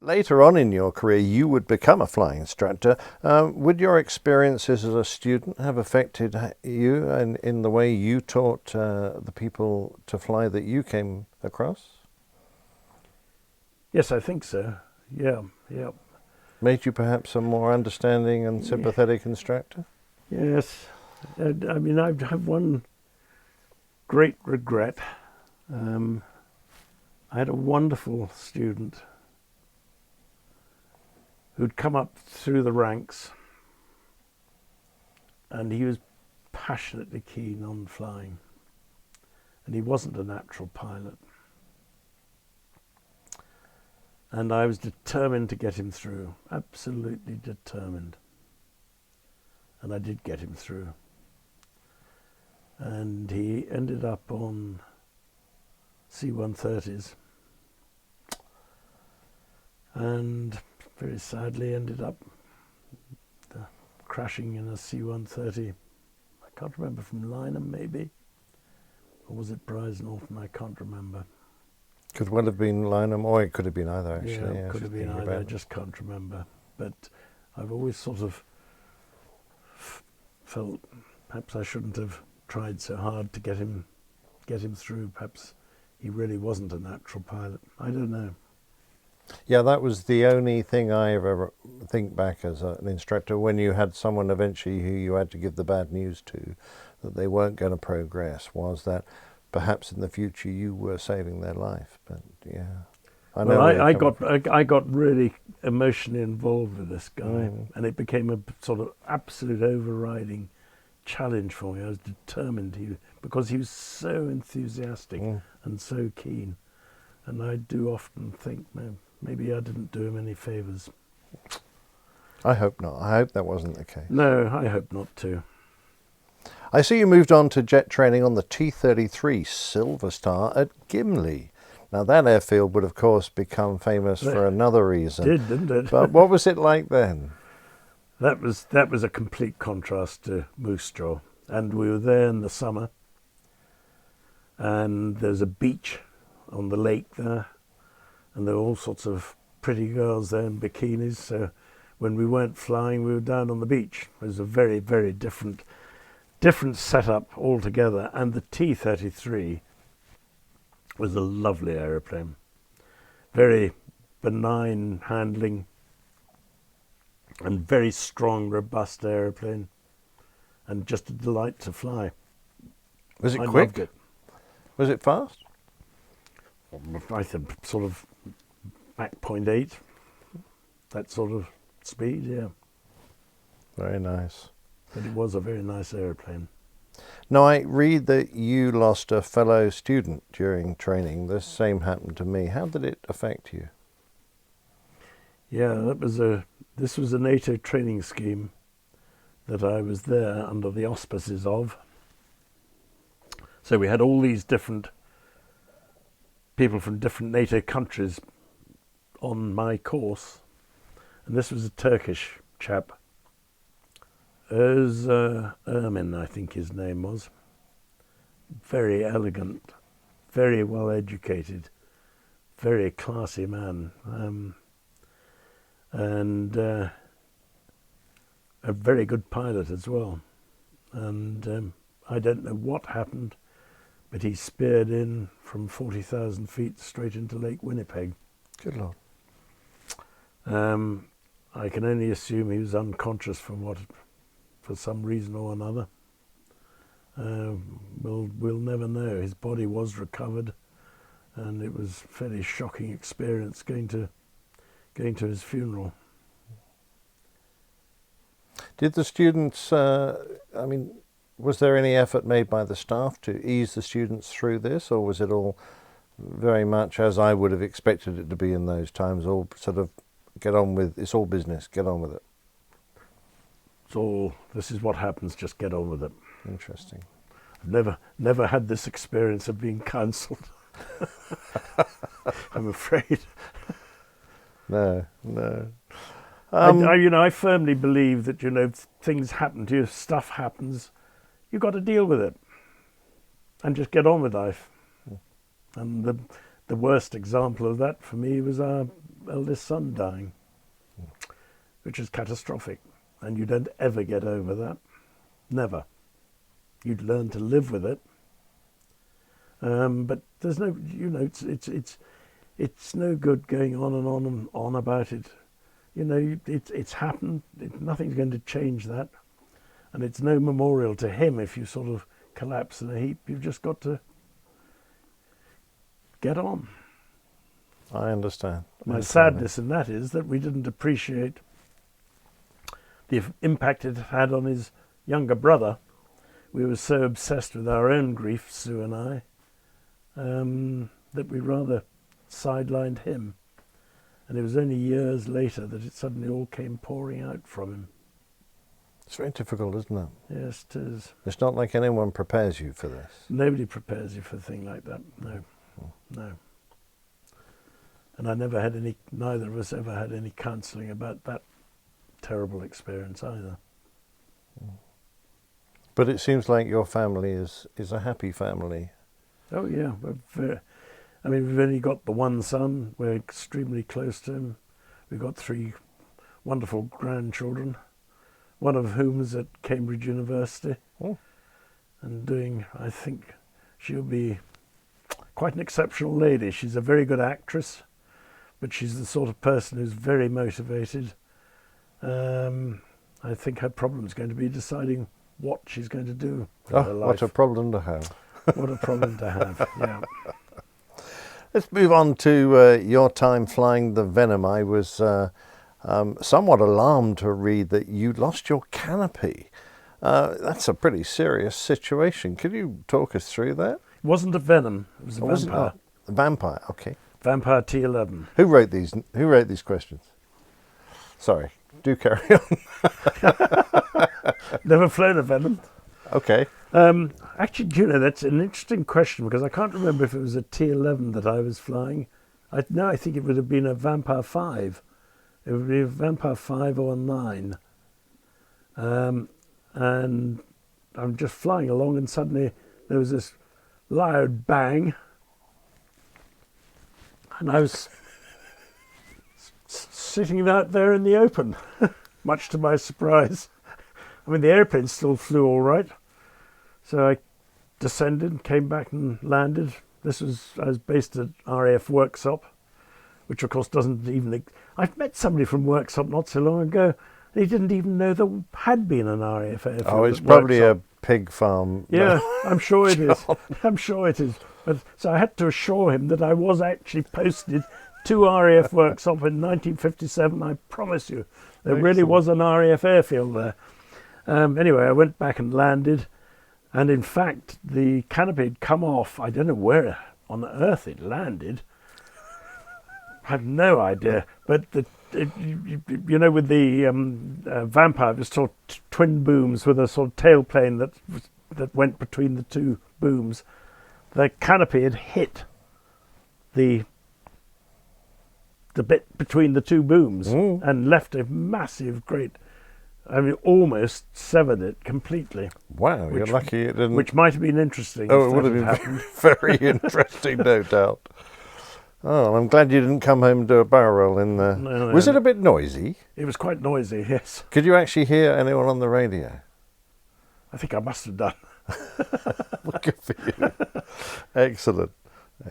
Later on in your career, you would become a flying instructor. Would your experiences as a student have affected you and in the way you taught the people to fly that you came across? Yes, I think so. Yeah, yeah. Made you perhaps a more understanding and Yeah. sympathetic instructor? Yes. I mean, I have one great regret. Um, I had a wonderful student who'd come up through the ranks, and he was passionately keen on flying, and he wasn't a natural pilot. And I was determined to get him through, absolutely determined. And I did get him through. And he ended up on C-130s, and very sadly ended up crashing in a C-130. I can't remember, from Lynham maybe, or was it Brize Norton? I can't remember. Could well have been Lynham, or it could have been either, actually. Yeah, Yeah, could have been either. I just can't remember. But I've always sort of felt perhaps I shouldn't have tried so hard to get him through. Perhaps he really wasn't a natural pilot. I don't know. Yeah, that was the only thing I ever think back as an instructor, when you had someone eventually who you had to give the bad news to, that they weren't going to progress, was that perhaps in the future you were saving their life. But yeah, I know. Well, I got really emotionally involved with this guy, and it became a sort of absolute overriding challenge for me. I was determined, because he was so enthusiastic and so keen, and I do often think, no, maybe I didn't do him any favours. I hope not. I hope that wasn't the case. No, I hope not too. I see you moved on to jet training on the T-33 Silver Star at Gimli. Now that airfield would of course become famous for another reason. Didn't it? But what was it like then? That was a complete contrast to Moose Jaw. And we were there in the summer, and there's a beach on the lake there, and there were all sorts of pretty girls there in bikinis. So when we weren't flying, we were down on the beach. It was a very, very different setup altogether. And the T-33 was a lovely aeroplane, very benign handling, and very strong, robust aeroplane, and just a delight to fly. Was it I quick? loved it. Was it fast? I think sort of Mach 0.8, that sort of speed, yeah. Very nice. But it was a very nice aeroplane. Now I read that you lost a fellow student during training. The same happened to me. How did it affect you? Yeah, this was a NATO training scheme that I was there under the auspices of. So we had all these different people from different NATO countries on my course, and this was a Turkish chap. Ermin, I think his name was. Very elegant, very well educated, very classy man, and a very good pilot as well. And I don't know what happened, but he speared in from 40,000 feet straight into Lake Winnipeg. Good Lord. I can only assume he was unconscious for some reason or another. We'll never know. His body was recovered, and it was a fairly shocking experience going to his funeral. Did the students, was there any effort made by the staff to ease the students through this, or was it all very much as I would have expected it to be in those times, all sort of get on with, it's all business, get on with it? This is what happens, just get on with it. Interesting. I've never had this experience of being cancelled. I'm afraid. No. I firmly believe that, things happen to you, stuff happens, you've got to deal with it and just get on with life. And the worst example of that for me was our eldest son dying, which is catastrophic. And you don't ever get over that. Never. You'd learn to live with it. But there's no, it's no good going on and on about it. It's happened. Nothing's going to change that. And it's no memorial to him if you sort of collapse in a heap. You've just got to get on. I understand. My sadness in that is that we didn't appreciate the impact it had on his younger brother. We were so obsessed with our own grief, Sue and I, that we rather sidelined him. And it was only years later that it suddenly all came pouring out from him. It's very difficult, isn't it? Yes, it is. It's not like anyone prepares you for this. Nobody prepares you for a thing like that. No. And I never had any, neither of us ever had any counselling about that terrible experience either. But it seems like your family is a happy family. Oh yeah, we've only got the one son. We're extremely close to him. We've got 3 wonderful grandchildren, one of whom is at Cambridge University and doing, I think she'll be quite an exceptional lady. She's a very good actress, but she's the sort of person who's very motivated. I think her problem is going to be deciding what she's going to do with her life. What a problem to have. What a problem to have, yeah. Let's move on to your time flying the Venom. I was somewhat alarmed to read that you lost your canopy. That's a pretty serious situation. Could you talk us through that? It wasn't a Venom, it was a Vampire. A Vampire, okay. Vampire T11. Who wrote these questions? Sorry, do carry on. Never flown a Venom. Okay. Actually, that's an interesting question because I can't remember if it was a T11 that I was flying. I think it would have been a Vampire 5. It would be a Vampire 5 or a 9. And I'm just flying along and suddenly there was this loud bang. And I was sitting out there in the open, much to my surprise. I mean, the airplane still flew all right. So I descended, came back and landed. I was based at RAF Worksop, which of course doesn't even... I've met somebody from Worksop not so long ago. He didn't even know there had been an RAF airfield. Oh, it's probably a pig farm. Yeah, I'm sure it is. I'm sure it is. But so I had to assure him that I was actually posted to RAF Worksop in 1957. I promise you, there really was an RAF airfield there. Anyway, I went back and landed. And in fact, the canopy had come off. I don't know where on earth it landed. I have no idea. But with the Vampire, it was sort of twin booms with a sort of tailplane that went between the 2 booms. The canopy had hit the bit between the 2 booms and left a massive, great... almost severed it completely. Wow, you're lucky it didn't... Which might have been interesting. Oh, it would have been very interesting, no doubt. Oh, I'm glad you didn't come home and do a barrel roll in there. No, was it a bit noisy? It was quite noisy, yes. Could you actually hear anyone on the radio? I think I must have done. Well, good for you. Excellent.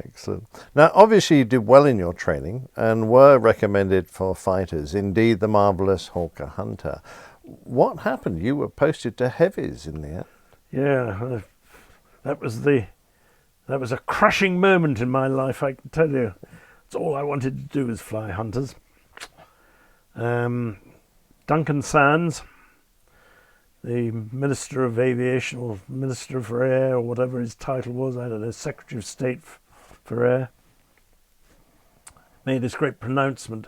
Excellent. Now, obviously you did well in your training and were recommended for fighters, indeed the marvellous Hawker Hunter. What happened? You were posted to heavies in the end. Yeah, that was a crushing moment in my life, I can tell you. It's all I wanted to do was fly Hunters. Duncan Sands, the Minister of Aviation or Minister for Air or whatever his title was, I don't know, Secretary of State for Air, made this great pronouncement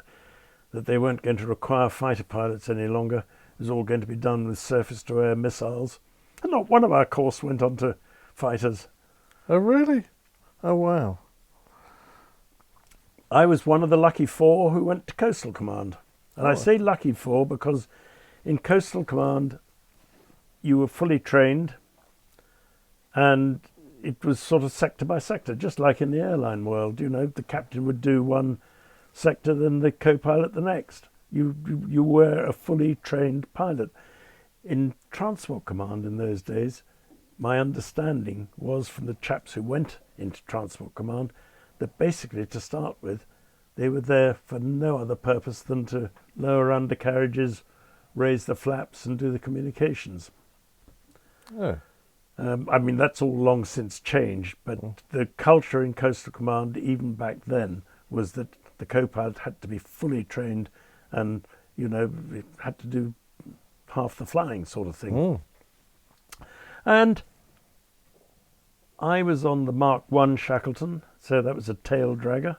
that they weren't going to require fighter pilots any longer. It was all going to be done with surface-to-air missiles. And not one of our course went on to fighters. Oh, really? Oh, wow. I was one of the lucky 4 who went to Coastal Command. And I say lucky 4 because in Coastal Command you were fully trained and it was sort of sector by sector, just like in the airline world. The captain would do one sector, then the co-pilot the next. You were a fully trained pilot. In Transport Command in those days, my understanding was from the chaps who went into Transport Command that basically, to start with, they were there for no other purpose than to lower undercarriages, raise the flaps and do the communications. Oh. I mean, that's all long since changed, but the culture in Coastal Command, even back then, was that the co-pilot had to be fully trained and, it had to do half the flying sort of thing. And I was on the Mark I Shackleton, so that was a tail dragger,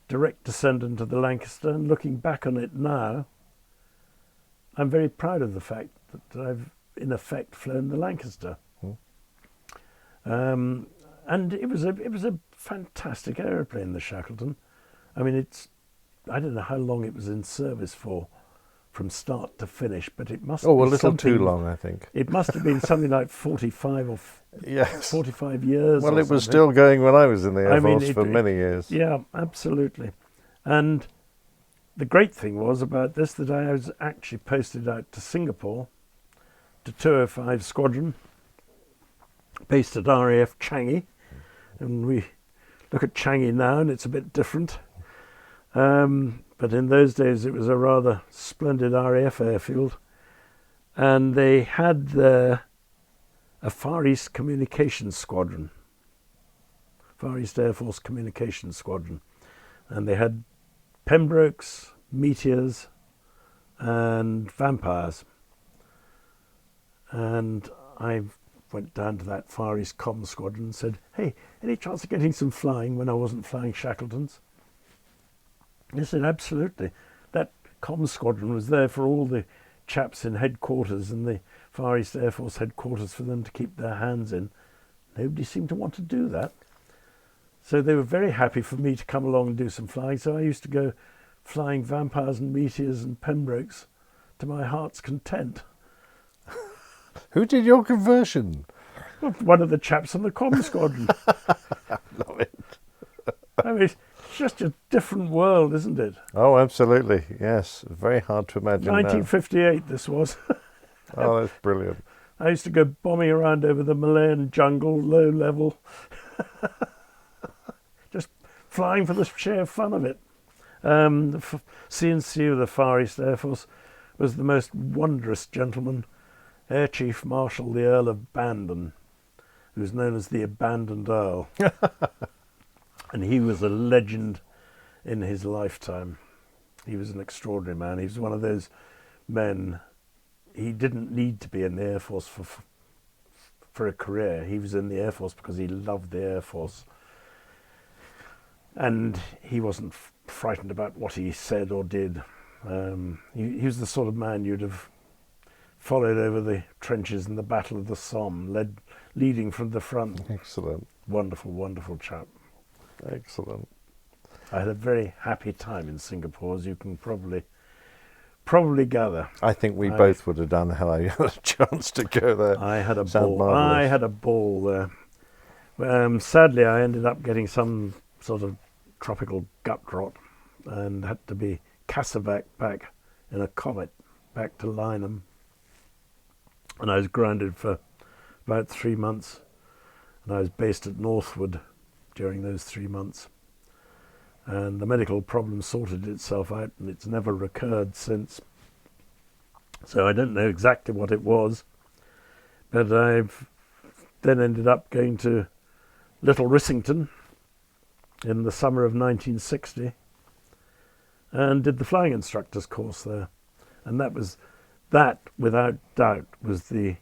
direct descendant of the Lancaster, and looking back on it now, I'm very proud of the fact that I've in effect flown the Lancaster. And it was a fantastic aeroplane, the Shackleton. I mean, I don't know how long it was in service for, from start to finish, but it must. Oh, a little too long, I think. It must have been something like 45 or yes, 45 years. Well, or it was something. still going when I was in the Air Force for many years. Yeah, absolutely. And the great thing was about this that I was actually posted out to Singapore, to 205 Squadron, based at RAF Changi. And we look at Changi now and it's a bit different. But in those days it was a rather splendid RAF airfield. And they had there a Far East Communications Squadron, Far East Air Force Communications Squadron. And they had Pembrokes, Meteors and Vampires. And I went down to that Far East Comm Squadron and said, hey, any chance of getting some flying when I wasn't flying Shackletons? They said, absolutely. That Comm Squadron was there for all the chaps in headquarters and the Far East Air Force headquarters for them to keep their hands in. Nobody seemed to want to do that. So they were very happy for me to come along and do some flying. So I used to go flying Vampires and Meteors and Pembrokes to my heart's content. Who did your conversion? One of the chaps on the Comm Squadron. Love it. I mean, it's just a different world, isn't it? Oh, absolutely. Yes. Very hard to imagine 1958 this was. Oh, that's brilliant. I used to go bombing around over the Malayan jungle, low level. Just flying for the sheer fun of it. The C&C of the Far East Air Force was the most wondrous gentleman, Air Chief Marshal the Earl of Bandon, who was known as the Abandoned Earl. And he was a legend in his lifetime. He was an extraordinary man. He was one of those men. He didn't need to be in the Air Force for a career. He was in the Air Force because he loved the Air Force. And he wasn't frightened about what he said or did. He was the sort of man you'd have followed over the trenches in the Battle of the Somme, leading from the front. Excellent. Wonderful, wonderful chap. Excellent. I had a very happy time in Singapore, as you can probably gather. I think we both would have done had I had a chance to go there. I had a Sound ball. marvellous. I had a ball there. Sadly, I ended up getting some sort of tropical gut rot and had to be casevaced back in a comet back to Lynham. And I was grounded for about 3 months. And I was based at Northwood during those 3 months. And the medical problem sorted itself out and it's never recurred since. So I don't know exactly what it was. But I've then ended up going to Little Rissington in the summer of 1960 and did the flying instructor's course there. And that without doubt was the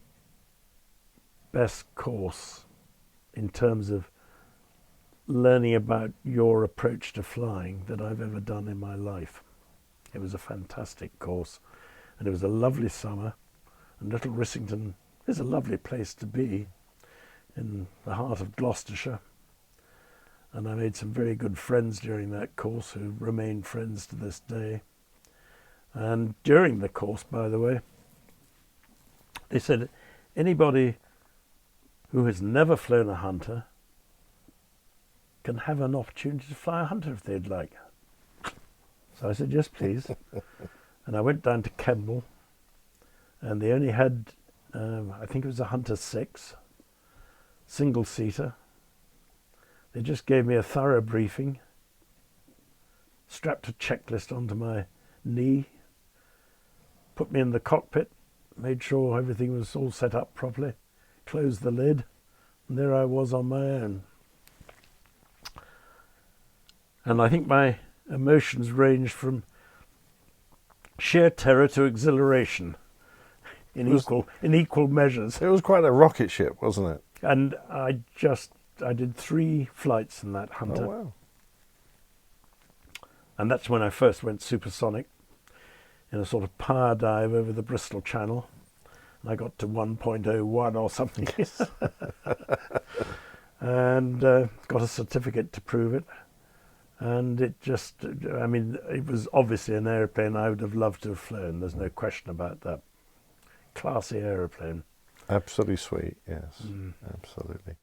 best course in terms of learning about your approach to flying that I've ever done in my life. It was a fantastic course and it was a lovely summer, and Little Rissington is a lovely place to be in the heart of Gloucestershire. And I made some very good friends during that course who remain friends to this day. And during the course, by the way, they said anybody who has never flown a Hunter can have an opportunity to fly a Hunter if they'd like. So I said, yes, please. And I went down to Kemble, and they only had, I think it was a Hunter 6, single-seater. They just gave me a thorough briefing, strapped a checklist onto my knee, put me in the cockpit, made sure everything was all set up properly, closed the lid, and there I was on my own. And I think my emotions ranged from sheer terror to exhilaration in equal measures. It was quite a rocket ship, wasn't it? And I did 3 flights in that Hunter. Oh, wow. And that's when I first went supersonic in a sort of power dive over the Bristol Channel. And I got to 1.01 or something. And got a certificate to prove it. And it just, I mean, it was obviously an aeroplane I would have loved to have flown. There's no question about that. Classy aeroplane. Absolutely sweet, yes. Absolutely.